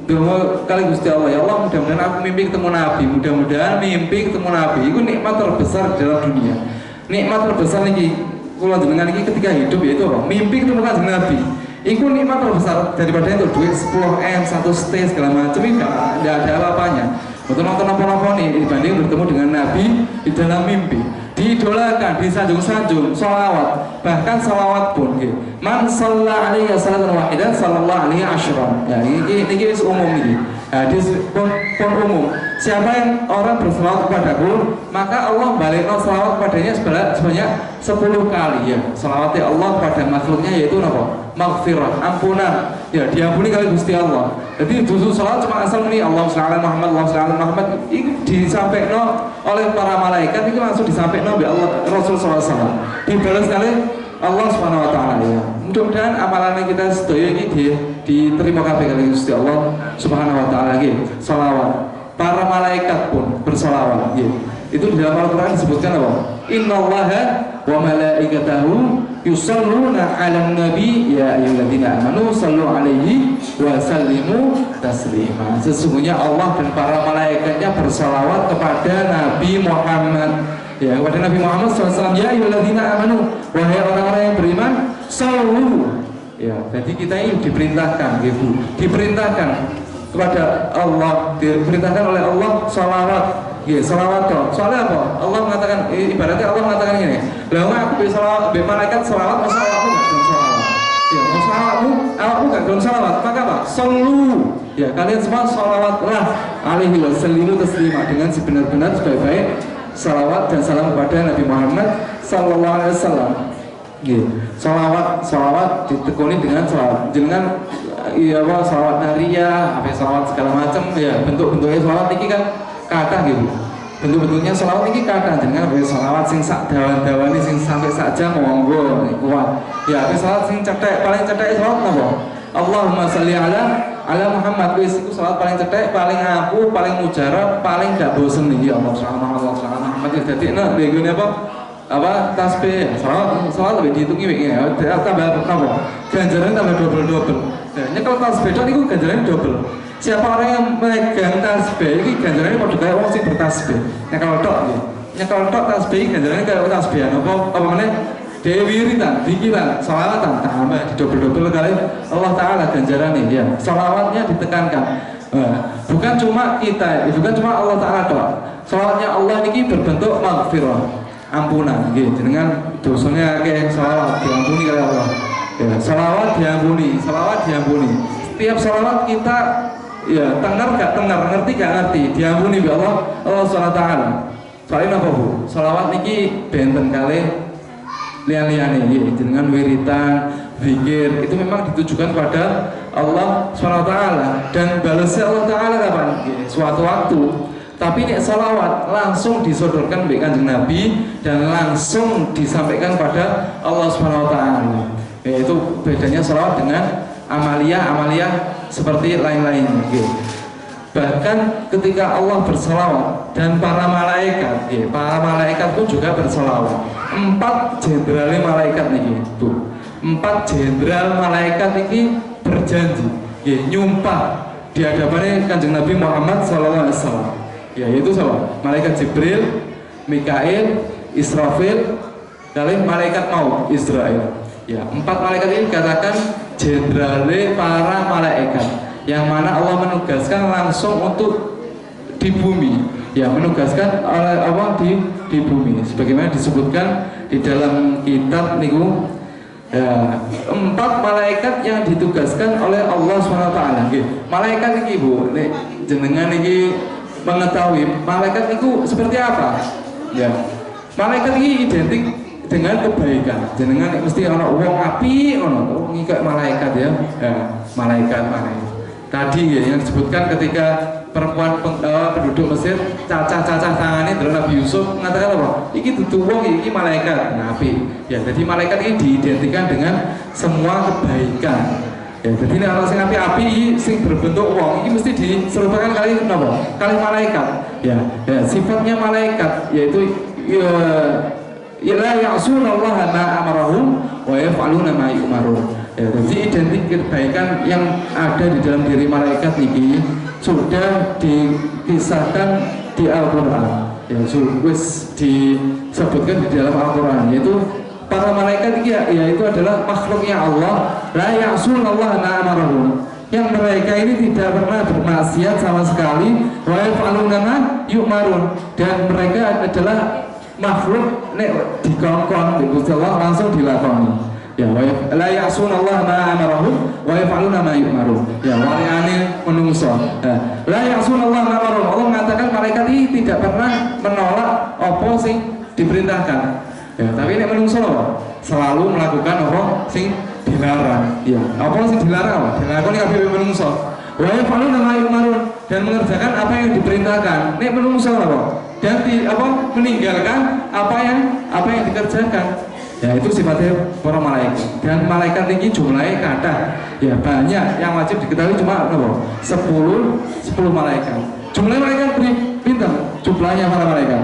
doa kali Gusti Allah, ya Allah mudah-mudahan aku mimpi ketemu Nabi, mudah-mudahan mimpi ketemu Nabi itu nikmat terbesar dalam dunia. Nikmat terbesar nih kula jenengan iki ketika hidup yaitu apa? Mimpi ketemu Kanjeng Nabi. Itu nikmat terbesar daripada itu duit 10M, 1 stay segala macam itu enggak ada apa-apanya. Betul nonton apa-apa nih dibanding bertemu dengan Nabi di dalam mimpi. Diidolakan, disanjung-sanjung, sholawat, bahkan sholawat pun gitu. Man shalla alaihi salatan wahidah sallallahu alaihi asyran. Ya, ini umum ini. Hadis pun umum. Siapa yang orang berselawat kepadaku, maka Allah balikno selawat padanya sebanyak 10 kali ya. Selawatnya Allah pada makhluknya yaitu apa? Maghfirah, ampunan. Ya, diampuni kali Gusti Allah. Jadi dusun selawat cuma asal ini Allah sallallahu Muhammad, Allah sallallahu Muhammad itu disampaikan oleh para malaikat, itu langsung disampaikan oleh Allah Rasul SAW. Dibalas kali Allah Subhanahu wa taala ya. Mudah-mudahan amalan kita sedaya ini diterima kabeh kali Gusti Allah Subhanahu wa taala nggih. Selawat. Para malaikat pun berselawat nggih. Itu di dalam Al-Qur'an disebutkan apa? Innallaha wa malaikatahu yusalluna 'alan nabi ya ayyuhalladzina amanu sallu 'alaihi wa sallimu taslima. Sesungguhnya Allah dan para malaikatnya berselawat kepada Nabi Muhammad. Ya, kepada Nabi Muhammad SAW. Ya ayyuhalladzina amanu, wahai orang-orang yang beriman, sallu. Ya, jadi kita ini diperintahkan gitu. Diperintahkan kepada Allah, diperintahkan oleh Allah salawat. Ya, salawat dong. Soalnya apa? Allah mengatakan, ibaratnya Allah mengatakan gini, lah aku bisa salawat, malaikat salawat, masa aku nggak dong salawat. Ya, masa aku nggak dong salawat, maka apa? Sallu. Ya, kalian semua salawatlah alaihi wasallimu taslima, dengan sebenar-benar sebaik-baik salawat dan salam kepada Nabi Muhammad sallallahu alaihi wasallam. Gitu. Salawat ditekuni dengan salawat. Jangan iya apa salawat nariyah, apa salawat segala macam ya, bentuk-bentuknya salawat ini kan kata gitu. Bentuk-bentuknya salawat ini kata dengan salawat sing sak dawan-dawani sing sampai saja monggo kuat. Ya, salawat sing cetek, paling cetek salawat napa? Allahumma sholli ala Muhammad. Wis iku salawat paling cetek, paling ampuh, paling mujarab, paling gak bosen nih ya Allah sallallahu alaihi Muhammad. Jadi nek begini apa tasbih salawat lebih dihitungi begini ya, tambah apa? Ganjaran tambah double. Nah, nyekel tasbih itu ganjarannya double. Siapa orang yang megang tasbih ini ganjarannya pada kayak orang sing bertasbih. Nyekel tok ya. Nyekel tok tasbih ganjarannya kayak tasbihan apa meneh dewi wiritan, pikiran, salawatan tambah di double kali Allah Ta'ala ganjarannya ya. Salawatnya ditekankan. Bukan cuma kita, bukan cuma Allah Ta'ala tok. Salawatnya Allah ini berbentuk maghfirah, ampunan gitu. Dengan dosanya kayak salawat diampuni oleh Allah. Ya, salawat diampuni. Setiap salawat kita ya tengar gak tengar, ngerti gak ngerti, diampuni oleh Allah SWT. Soalnya apa bu? Salawat niki benten kali lian-lian ini dengan wiritan, zikir itu memang ditujukan pada Allah SWT dan balasnya Allah Ta'ala kapan? Suatu waktu. Tapi ini salawat langsung disodorkan oleh Kanjeng Nabi dan langsung disampaikan pada Allah SWT. Yaitu bedanya salawat dengan amaliyah seperti lain-lainnya. Bahkan ketika Allah berselawat dan para malaikat pun juga berselawat. 4 jenderal malaikat nih tuh. 4 jenderal malaikat ini berjanji, nyumpah di hadapan Kanjeng Nabi Muhammad SAW. Yaitu siapa? Malaikat Jibril, Mikail, Israfil, dan malaikat maut Israel. Ya, 4 malaikat ini dikatakan jenderale para malaikat, yang mana Allah menugaskan langsung untuk di bumi, ya menugaskan oleh Allah di bumi, sebagaimana disebutkan di dalam kitab niku. Ya, 4 malaikat yang ditugaskan oleh Allah SWT. Malaikat ini bu, jenengan ini mengetahui malaikat itu seperti apa? Ya, malaikat ini identik dengan kebaikan. Jenengan mesti ana wong apik ngono, ngikek malaikat ya. Malaikat. Tadi ya, yang disebutkan ketika perempuan penduduk Mesir cacah tangannya dari Nabi Yusuf mengatakan apa? Iki dudu wong, iki malaikat. Nah, apik. Ya, jadi malaikat ini diidentikan dengan semua kebaikan. Ya, jadi nek ana sing api-api sing berbentuk wong iki mesti diserupakan kali napa? Kali malaikat. Ya, sifatnya malaikat yaitu la ya'suna Allah ma amarahum wa yaf'aluna ma yu'marun. Ya, jadi identik kebaikan yang ada di dalam diri malaikat ini sudah dikisahkan di Al-Qur'an. Ya, wis disebutkan di dalam Al-Qur'an, yaitu para malaikat ini yaitu adalah makhluknya Allah, la ya'sun Allah ma amarahum, yang mereka ini tidak pernah bermaksiat sama sekali, wa yaf'aluna ma yu'marun, dan mereka adalah makhluk nek dikongkon di Gusti Allah langsung dilakoni. Ya, la ya'sun Allah ma amarahum wa yaf'aluna ma yu'marun. Ya, waliane menungso. La ya'sun Allah ma amarahum. Allah mengatakan malaikat ini tidak pernah menolak apa sing diperintahkan. Ya, tapi nek menungso selalu melakukan apa sing dilarang. Ya, apa sing dilarang? Dilakoni kabeh menungso. Wa yaf'aluna ma yu'marun, dan mengerjakan apa yang diperintahkan. Nek menungso dan meninggalkan apa yang dikerjakan. Ya, itu sifatnya para malaikat. Dan malaikat ini jumlahnya kata ya banyak, yang wajib diketahui cuma 10 malaikat. Jumlah malaikat pinter jumlahnya para malaikat.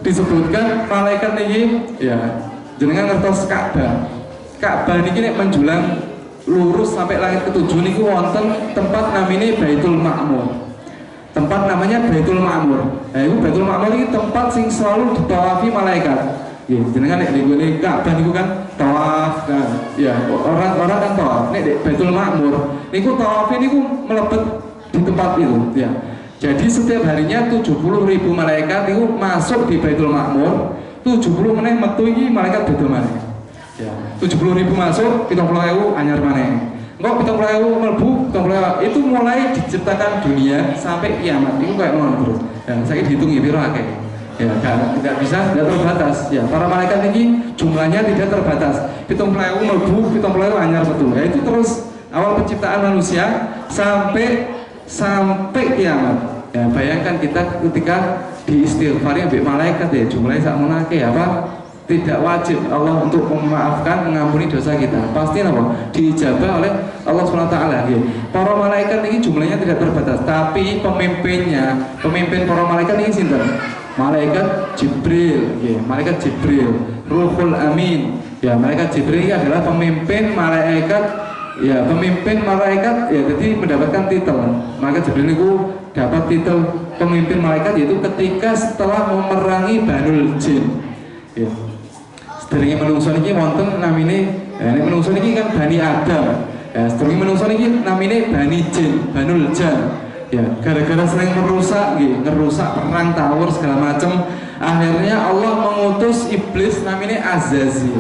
Disebutkan malaikat ini ya jenengan ngertos Ka'bah niki nek menjulang lurus sampai langit ketujuh niku wonten tempat namanya Baitul Ma'mur. Tempat namanya Baitul Ma'mur. Nah, itu Baitul Ma'mur ini tempat sing selalu ditawafi malaikat. Ya, jenengan nek di Ka'bah niku kan tawaf kan. Ya, orang kan tawaf. Nek di Baitul Ma'mur niku tawaf niku melebet di tempat itu, ya. Jadi setiap harinya 70.000 malaikat niku masuk di Baitul Ma'mur, 70 meneh metu iki malaikat beda maneh. Ya, 70.000 masuk, 70.000 anyar maneh. Engko 70.000 mlebu, 70.000 itu mulai diciptakan dunia sampai kiamat. Itu kayak ngono terus. Ya, saya dihitung ya piro akeh. Ya, tidak bisa, tidak terbatas. Ya, para malaikat ini jumlahnya tidak terbatas. 70.000 mlebu, 70.000 anyar betul. Ya, itu terus awal penciptaan manusia sampai kiamat. Ya, bayangkan kita ketika diistighfari ambek malaikat ya, jumlahnya sak menake apa? Tidak wajib Allah untuk memaafkan, mengampuni dosa kita. Pasti apa? Diijabah oleh Allah SWT ya. Para malaikat ini jumlahnya tidak terbatas, tapi pemimpin para malaikat ini sinten? Malaikat Jibril, ya, malaikat Jibril, Ruhul Amin. Ya, malaikat Jibril ini adalah pemimpin malaikat, ya, ya, jadi mendapatkan titel. Malaikat Jibril itu dapat titel pemimpin malaikat yaitu ketika setelah memerangi Banul Jin. Ya. Sedherenge menungso niki wonten namine, nek menungso niki kan Bani Adam. Ya, sedherenge menungso niki namine Bani Jin, Banul Jan. Ya, gara-gara sering ngerusak perang tawur segala macam, akhirnya Allah mengutus iblis namanya Azazil.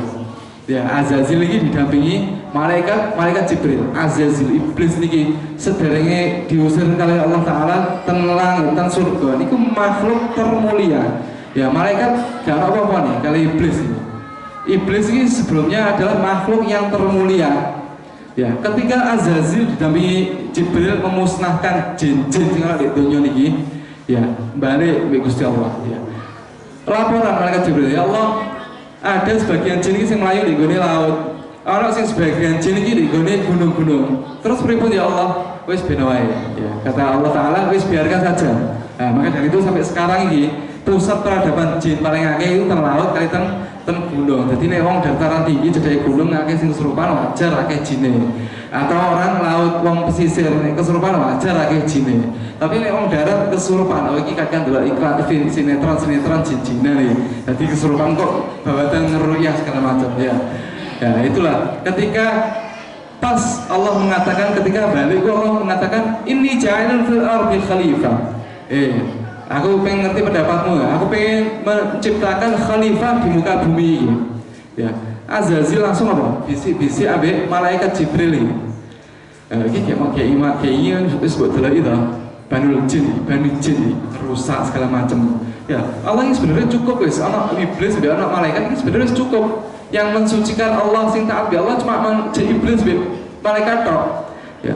Ya, Azazil ini didampingi malaikat Jibril. Azazil iblis niki sederenge diusir oleh Allah Taala ten langit ten surga niku makhluk termulia. Ya, malaikat gak apa-apa nih kali iblis ini. Iblis ini sebelumnya adalah makhluk yang termulia. Ya, ketika Azazil didampingi Jibril memusnahkan jin-jin yang ada di dunia ini, ya, balik ke Gusti Allah. Ya. Laporan malaikat Jibril, ya Allah, ada sebagian jin ini yang melayu di gone laut. Orang sing sebagian jin ini di gone gunung-gunung. Terus pripun ya Allah? Wis ben wae. Ya, kata Allah Taala, wis biarkan saja. Nah, maka dari itu sampai sekarang ini pusat peradaban jin paling akeh itu teng laut kali ten gunung. Jadi nek wong dataran tinggi cedhake gunung akeh sing kesurupan wajar akeh jine. Atau orang laut wong pesisir nek kesurupan wajar akeh jine. Tapi nek wong darat kesurupan, oh iki kadang delok iklan sinetron jin-jinan nih. Jadi kesurupan kok bawatan ngeruyah segala macam ya. Ya, itulah ketika pas Allah mengatakan ketika balik Allah mengatakan inni ja'ilun fil ardi khalifah. Aku pengen ngerti pendapatmu ya. Aku pengen menciptakan khalifah di muka bumi ini. Ya, Azazil langsung apa? Bisi ambek malaikat Jibril ini. Iki kayak iman wis mbok delok itu. Banul Jin rusak segala macam. Ya, Allah ini sebenarnya cukup guys. Anak iblis, anak malaikat ini sebenarnya cukup. Yang mensucikan Allah sing taat Allah cuma iblis, malaikat tok. Ya.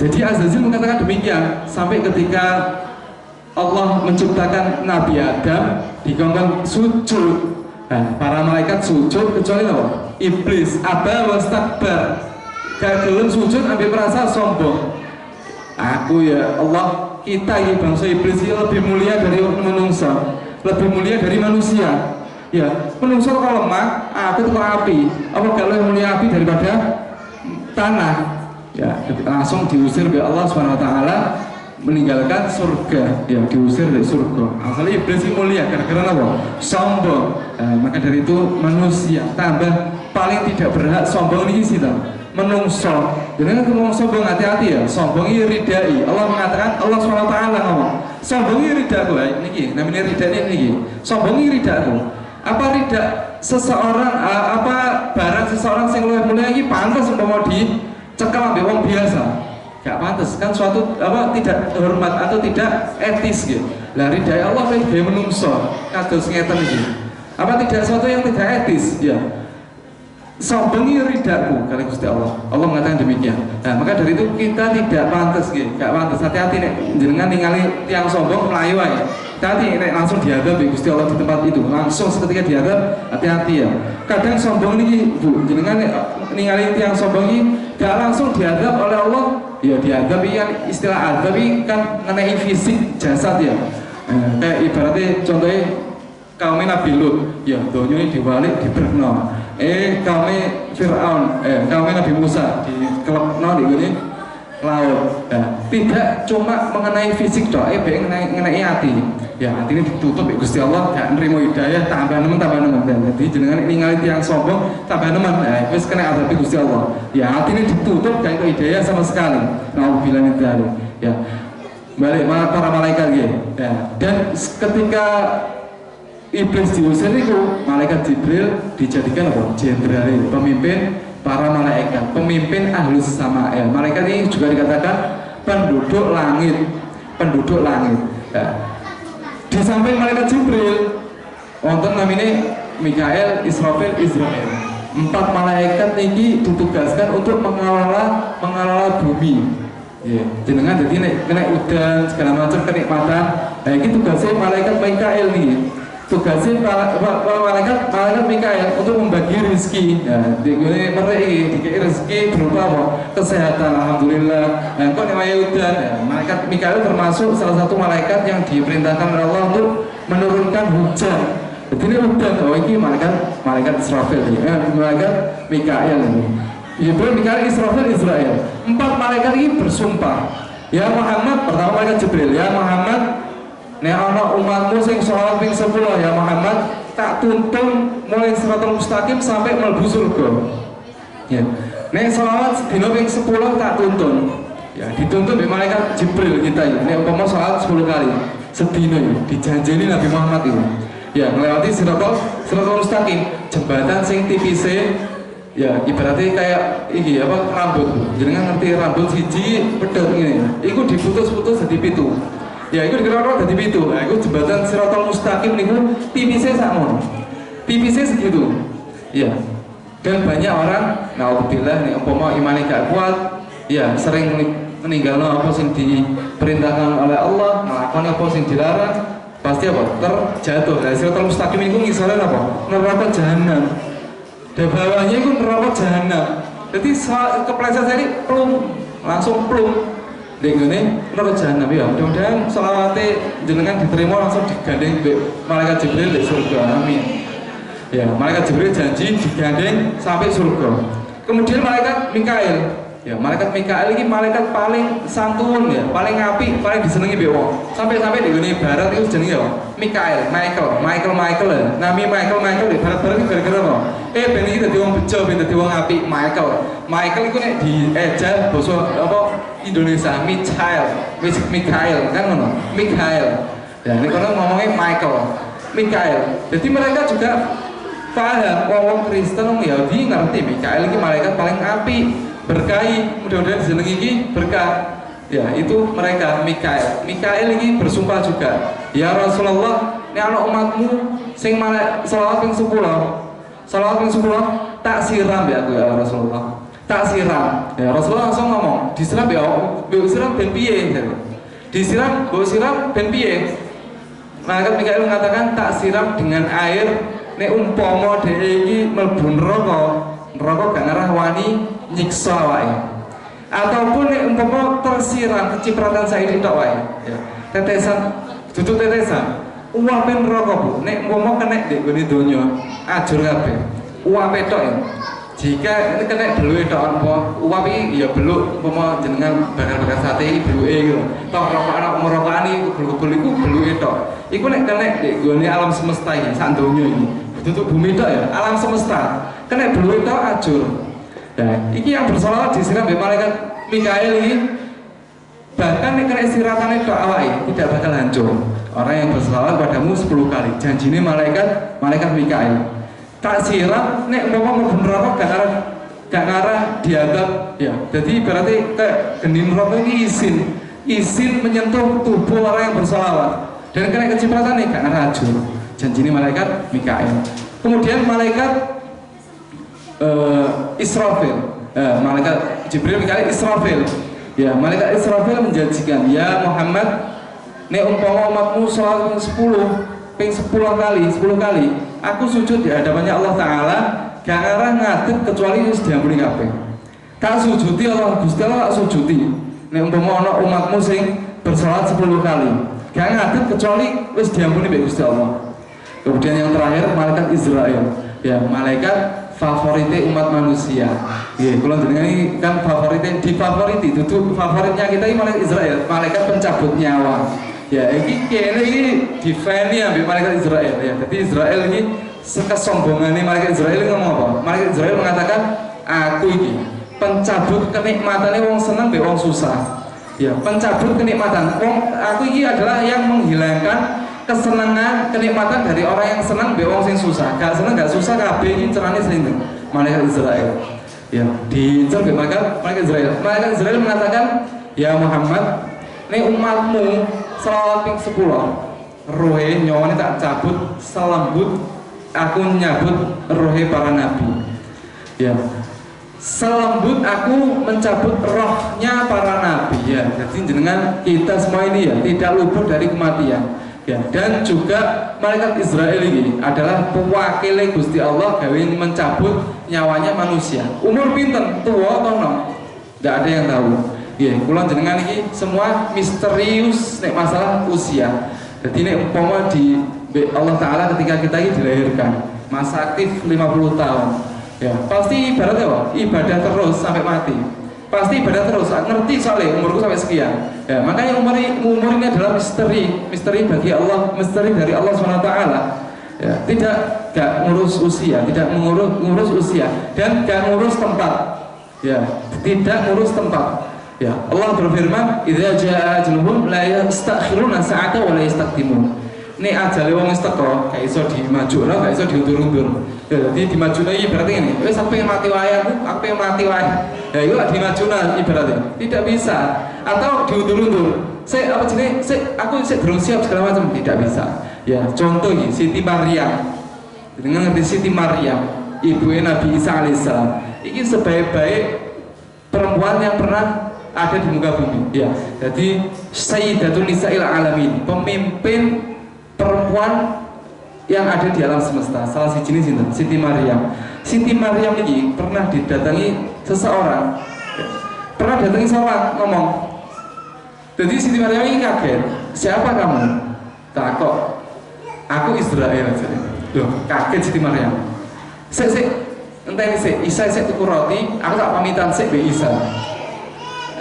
Jadi Azazil mengatakan demikian sampai ketika Allah menciptakan Nabi Adam dikongkon sujud. Nah, para malaikat sujud kecuali apa? Iblis, aba wastakbar. Gak gelem sujud ambil merasa sombong. Aku ya Allah, kita ini bangsa iblis ini lebih mulia dari manusia, lebih mulia dari manusia. Ya, manusia kalau lemah, aku tuh api. Apa kalau yang mulia api daripada tanah? Ya, langsung diusir oleh Allah SWT, meninggalkan surga. Ya, diusir dari surga. Asalnya iblis ini mulia karena apa? Sombong. Maka dari itu manusia tambah paling tidak berhak sombong ini sih tau. Menungso, jangan ngomong sombong, hati-hati ya. Sombong ini ridai. Allah mengatakan, Allah SWT ngomong, sombong ini ridaku. Ini namanya ridai ini. Sombong ini ridaku. Apa ridak seseorang, apa barang seseorang yang luwih mulia ini pantas untuk mau dicekal ambil orang biasa? Gak pantas, kan suatu apa tidak hormat atau tidak etis gitu. Lah ridai Allah kayak menungso, kados ngeten iki. Apa tidak suatu yang tidak etis? Ya. Sombongi ridaku kali Gusti Allah. Allah mengatakan demikian. Nah, maka dari itu kita tidak pantas gitu. Gak pantas. Hati-hati nek jenengan ningali tiang sombong melayu aja. Hati-hati nek langsung dihadap Gusti Allah di tempat itu. Langsung seketika dihadap, hati-hati ya. Kadang sombong ini Bu, jenengan ningali tiang sombong ini gak langsung dihadap oleh Allah. Ya dihadap kan istilah adab kan mengenai fisik jasad ya. Kayak ibaratnya contohnya kaum Nabi Lut, ya donya diwalik diberno. Kaum Fir'aun, kaum Nabi Musa di kelepno di gini laut. Tidak cuma mengenai fisik doa, mengenai hati. Ya hati ini ditutup Gusti Allah, gak nerimo hidayah, tambah nemen. Jadi jenengan ningali tiang sombong, tambah nemen. Wis kena azab Gusti Allah. Ya hati ini ditutup, gak hidayah sama sekali. Nauzubillah min dzalik. Ya balik para malaikat gitu. Ya. Dan ketika iblis diusir itu, malaikat Jibril dijadikan apa? Jenderal, pemimpin para malaikat, pemimpin ahlus sama'il. Malaikat ini juga dikatakan penduduk langit. Ya. Di samping malaikat Jibril, wonten namanya Mikael, Israfil, Israel. 4 malaikat ini ditugaskan untuk mengelola bumi. Ya, jenengan jadi kena udan segala macam kenikmatan. Nah, ini tugasnya malaikat Mikael nih. Tugasnya malaikat Mikael untuk membagi rezeki. Ya, dikene dikei rezeki berupa apa? Kesehatan, alhamdulillah. Nah, kok namanya udan. Ya, malaikat Mikael termasuk salah satu malaikat yang diperintahkan oleh Allah untuk menurunkan hujan. Jadi ini udan. Oh, ini malaikat Israfil. Malaikat Mikael ini. Jibril, Mikael, Israfil, Israel. 4 malaikat ini bersumpah. Ya Muhammad, pertama malaikat Jibril. Ya Muhammad, nek ana umatmu sing sholat ping 10 ya Muhammad, tak tuntun mulai siratal mustaqim sampai mlebu surga. Ya. Nek sholawat sedina ping 10 tak tuntun. Ya, dituntun oleh malaikat Jibril kita ya. Nek umpama sholat 10 kali sedina ya, dijanjeni Nabi Muhammad itu. Ya, melewati siratal mustaqim, jembatan sing tipise ya ibaratnya kayak ini apa rambut. Jenengan ngerti rambut siji pedhot ngene. Iku diputus-putus jadi pitu. Ya, itu dikira-kira dari pintu. Nah, itu jembatan Siratal Mustaqim itu tipisnya sama, tipisnya segitu. Ya. Dan banyak orang, naudzubillah nih, umpama imannya gak kuat, ya sering meninggal apa yang diperintahkan oleh Allah, melakukan apa yang dilarang, pasti apa? Terjatuh. Nah, Siratal Mustaqim itu misalnya apa? Neraka jahanam. Dan bawahnya itu neraka jahanam. Jadi kepleset jadi plung, langsung plung. Dengene neraka jahanam ya. Mudah-mudahan sholawate jenengan diterima langsung digandeng malaikat Jibril di surga. Amin. Ya, malaikat Jibril janji digandeng sampai surga. Kemudian malaikat Mikael. Ya, malaikat Mikael ini malaikat paling santun ya, paling apik, paling disenengi mbek wong. Sampai-sampai di dunia barat itu jenenge ya Mikael, Michael ya. Nami Michael di barat-barat itu gara-gara apa? Ben iki dadi wong bejo, ben dadi wong apik, Michael iku nek dieja basa apa Indonesia Mikael kan ngono. Mikael. Ya nek kono ngomongnya Mikael. Jadi mereka juga paham wong Kristen wong Yahudi ngerti Mikael iki malaikat paling apik, berkahi, mudah-mudahan jeneng iki berkah. Ya, itu mereka Mikail. Mikail ini bersumpah juga. Ya Rasulullah, ini anak umatmu sing selawat ping 10. Selawat ping 10 tak siram ya aku ya Rasulullah. Tak siram. Ya Rasulullah langsung ngomong, disiram ya, mbok siram ben piye? Disiram, mbok siram ben piye? Maka Mikail mengatakan tak siram dengan air nek umpama dhewe iki mlebu neraka gak ngarah wani nyiksa awake. Ataupun nek umpama tersiram kecipratan saiki tok wae ya. Tetesan duduk tetesan uape neraka Bu nek umpama kena ndek gone donya ajur kabeh uape tok ya. Jika ini kena beluke tok apa uap iki ya beluk umpama jenengan bakar-bakar sate iki beluke gitu. Tok rokok anak merokokan iki belu-belu iku beluke tok. Iku nek kena ndek gone alam semesta iki sak donya iki. Duduk bumi tok ya, alam semesta. Kena beluke tok ajur. Nah, iki yang bersolawat disiram oleh malaikat Mikail ini bahkan nek kena istirahatane tok awake tidak bakal hancur. Orang yang bersolawat padamu 10 kali. Janjine malaikat Mikail. Tak siram nek umpama mlebu neraka gak ngarah dianggap ya. Jadi berarti kayak geni neraka ini izin menyentuh tubuh orang yang bersolawat dan kena kecipratan nih gak ngarah hancur. Janjine malaikat Mikail. Kemudian malaikat Israfil, malaikat Jibril Mikail Israfil. Ya, malaikat Israfil menjanjikan, ya Muhammad, nek umpama umatmu sholat ping 10 kali, aku sujud di hadapannya Allah Taala, gak ngarah ngadeg kecuali wis diampuni kabeh. Tak sujudi Allah Gusti Allah tak sujudi. Nek umpama ana umatmu sing bersalat 10 kali, gak ngadeg kecuali wis diampuni mbek Gusti Allah. Kemudian yang terakhir malaikat Israel. Ya, malaikat favorite umat manusia. Nggih, kula jenengan iki kan difavoriti, dudu favoritnya kita ini malaikat Israel, malaikat pencabut nyawa. Ya, iki kene iki defend ambek malaikat Israel ya. Jadi Israel ini kesombongannya malaikat Israel ngomong apa? Malaikat Israel mengatakan, aku ini pencabut kenikmatannya wong seneng mbek wong susah. Ya, pencabut kenikmatan. Aku ini adalah yang menghilangkan kesenangan, kenikmatan dari orang yang senang mbek wong sing susah. Gak seneng gak susah kabeh incerane sinten? Malaikat Israel. Ya, diincer mbek malaikat Israel. Malaikat Israel mengatakan, "Ya Muhammad, nek umatmu selawat ping 10, rohe nyawane tak cabut selembut aku nyabut rohe para nabi." Ya. Selembut aku mencabut rohnya para nabi ya. Jadi jenengan kita semua ini ya tidak luput dari kematian. Ya, dan juga malaikat Israel ini adalah pewakil Gusti Allah gawe mencabut nyawanya manusia. Umur pinten? Tua atau nom? Tidak ada yang tahu. Ya, kula jenengan ini semua misterius nek masalah usia. Jadi nek umpama di Allah Taala ketika kita ini dilahirkan, masa aktif 50 tahun. Ya, pasti ibaratnya apa? Ibadah terus sampai mati. Pasti ibadah terus, ngerti soalnya umurku sampai sekian. Ya, makanya umur ini adalah misteri bagi Allah, misteri dari Allah SWT. Ya, gak ngurus usia, tidak mengurus usia dan gak ngurus tempat. Ya, tidak ngurus tempat. Ya, Allah berfirman, "Idza jaa ajaluhum la yastakhiruna sa'ata wa la yastaqdimun." Nek ajale wong wis teko, gak iso dimajukno, gak iso diundur-undur. Ya, jadi dimajukno iki berarti ngene, wis sampe mati wae aku pengen mati wae. Ya iku lak dimajukno ibaratnya. Tidak bisa. Atau diundur-undur. Aku durung siap segala macam, tidak bisa. Ya, contoh iki Siti Maryam. Dengan ngerti Siti Maryam, ibu Nabi Isa alaihissalam. Iki sebaik-baik perempuan yang pernah ada di muka bumi. Ya, jadi Sayyidatun Nisa'il Alamin, pemimpin perempuan yang ada di alam semesta. Salah si jenis itu Siti Maryam. Siti Maryam ini pernah didatangi seseorang, pernah datangi seorang ngomong. Jadi Siti Maryam ini kaget. Siapa kamu? Takut. Aku Israel aja. Loh, kaget Siti Maryam. Entah ini Isa tuku roti. Aku tak pamitan be Isa.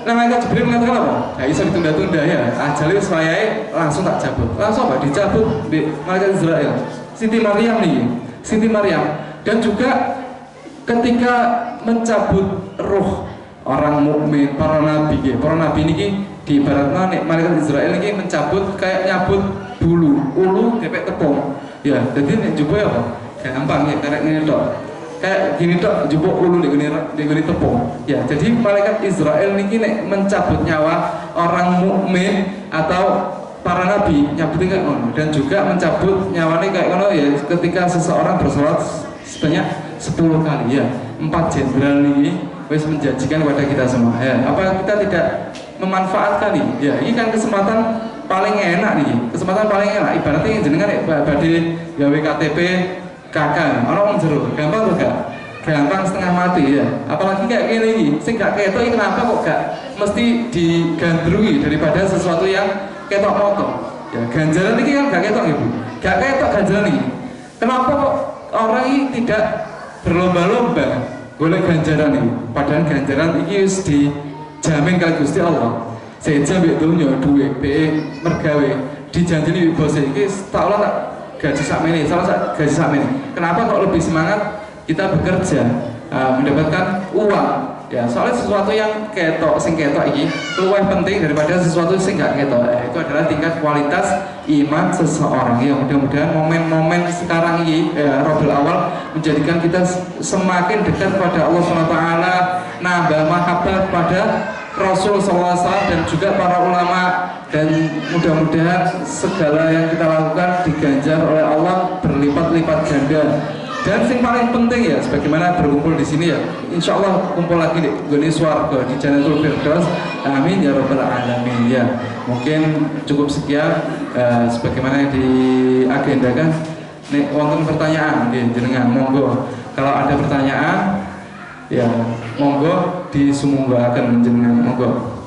Nah, malaikat Jibril mengatakan apa? Gak bisa ditunda-tunda ya. Ajalnya swayai langsung tak cabut. Langsung apa? Dicabut di malaikat Israel. Siti Maryam nih, Siti Maryam. Dan juga ketika mencabut roh orang mukmin, para nabi ini diibaratkan malaikat Israel ini mencabut kayak nyabut bulu, ulu, kepek tepung. Ya, jadi nek juga apa? Gampang ya, karek ngene tok. kayak gini tok jupuk ulu di gini tepung ya. Jadi malaikat Israel niki nek mencabut nyawa orang mukmin atau para nabi nyabutin kayak ngono, dan juga mencabut nyawanya kayak ngono ya ketika seseorang bersolat sebanyak 10 kali ya. 4 jenderal ini wis menjanjikan kepada kita semua ya. Apa kita tidak memanfaatkan nih ya, ini kan kesempatan paling enak nih, kesempatan paling enak. Ibaratnya jenengan badhe gawe KTP kakak orang jero gampang tuh gak? Gampang setengah mati ya. Apalagi kayak gini sing gak ketok ini kenapa kok gak mesti digandrungi daripada sesuatu yang ketok moto ya. Ganjaran ini kan gak ketok ibu, gak ketok ganjaran ini. Kenapa kok orang ini tidak berlomba-lomba golek ganjaran ini, padahal ganjaran ini harus dijamin kali Gusti Allah. Saya mbek donya duwe be mergawe dijanjeni bos iki tak olah tak gaji sakmene, salah gaji sakmene. Kenapa kok lebih semangat kita bekerja mendapatkan uang ya? Soalnya sesuatu yang ketok sing ketok ini lebih penting daripada sesuatu sing gak ketok. Itu adalah tingkat kualitas iman seseorang ya. Mudah-mudahan momen-momen sekarang ini Rabiul Awal menjadikan kita semakin dekat pada Allah SWT, nambah mahabbah pada Rasul SAW dan juga para ulama, dan mudah-mudahan segala yang kita lakukan diganjar oleh Allah berlipat-lipat ganda. Dan yang paling penting ya, sebagaimana berkumpul di sini ya, insya Allah kumpul lagi di Goni Swarga di Jannatul Firdaus. Amin ya Rabbal Alamin ya. Mungkin cukup sekian sebagaimana diagendakan. Nek wonten pertanyaan jenengan monggo, kalau ada pertanyaan ya monggo disumunggaken jenengan monggo.